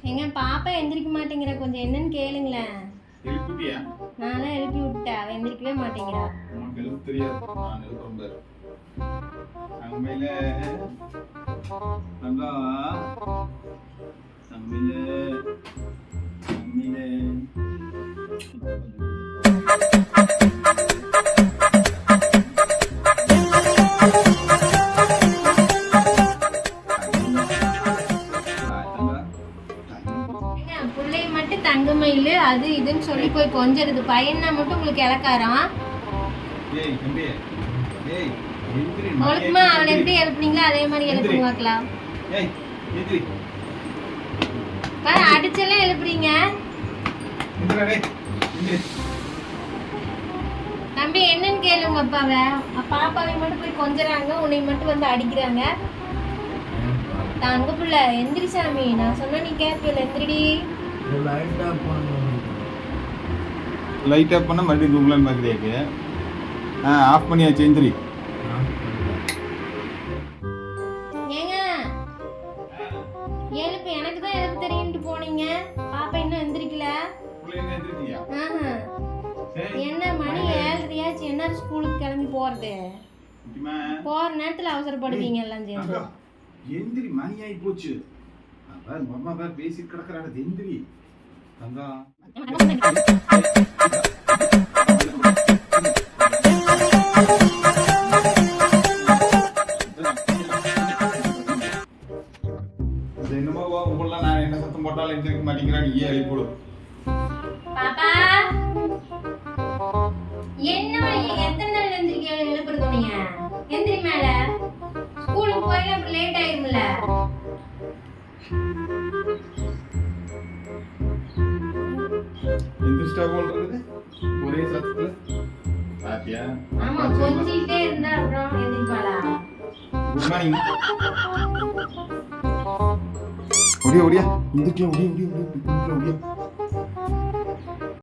எங்க பாப்பா எந்திரிக்க மாட்டேங்கிற, கொஞ்சம் என்னன்னு கேளுங்களேன். எழுப்பிட்டியா? நான்லாம் எழுப்பி விட்டேன், அவ எந்திரிக்கவே மாட்டேங்கிறா. உனக்கு எழுப்ப தெரியாது, நான் எழுப்புறேன் பாரு. அம்மையில தங்கா, அம்மையில அம்மையில பிள்ளைய மட்டும் தங்கமயில் அது இதுன்னு சொல்லி போய் கொஞ்சிருது, பையனா மட்டும் உங்களுக்கு இலக்காரம். ஒழுக்கமா அவளை எப்படி எழுப்புனீங்களோ அதே மாதிரி எழுப்புங்க பார்க்கலாம். அடிச்செல்லாம் எழுப்புறீங்க. தம்பி என்னன்னு கேளுங்க அப்பாவை. பாப்பாவை மட்டும் போய் கொஞ்சறாங்க, உன்னை மட்டும் வந்து அடிக்கிறாங்க. தங்க புள்ள எந்திரி சாமி, நான் சொன்னா நீ கேட்கல. எந்திரிடி. லைட் ஆஃப் பண்ண மறுபடியும் தூங்கலான்னு பார்க்குறியாக்கு? ஆஃப் பண்ணியாச்சு. எந்திரி. ஏங்க எழுப்பு, எனக்கு தான் எழுப்பு தெரியும்ட்டு போனீங்க. பாப்பா இன்னும் எந்திரிக்கல. என்ன மணி 7:30 என்ன ஸ்கூலுக்கு கிளம்பி போறது? போற நேரத்துல அவசரப்படுவீங்க எல்லாம் சேர்ந்து. எந்திரி, மணி ஆகி போச்சு. அம்மா பேர் பேசிட்டு கிடக்குறாங்க. எந்திரி தங்கா. என்னமோ உங்களெல்லாம் நான் என்ன சத்தம் போட்டாலும் எந்திரிக்க மாட்டேங்கிறா. நீ ஏன் எழுப்பி போடு. பாப்பா என்ன எத்தனை நாள் எந்திரிக்க எழுப்புறது? நீங்க எந்திரி மேல. ஸ்கூலுக்கு போயில அப்புறம் லேட் ஆயிரும்ல. எந்திரிச்சிட்டா போல் இருக்குது ஒரே சத்தத்துல. பாத்தியா? ஆமா, கொஞ்சிட்டே இருந்தா அப்புறம் எந்திரிப்பாளா? Good morning. ஒடியா ஒடியா, எந்திரிக்கலாம். ஒடியா ஒடியா ஒடியா.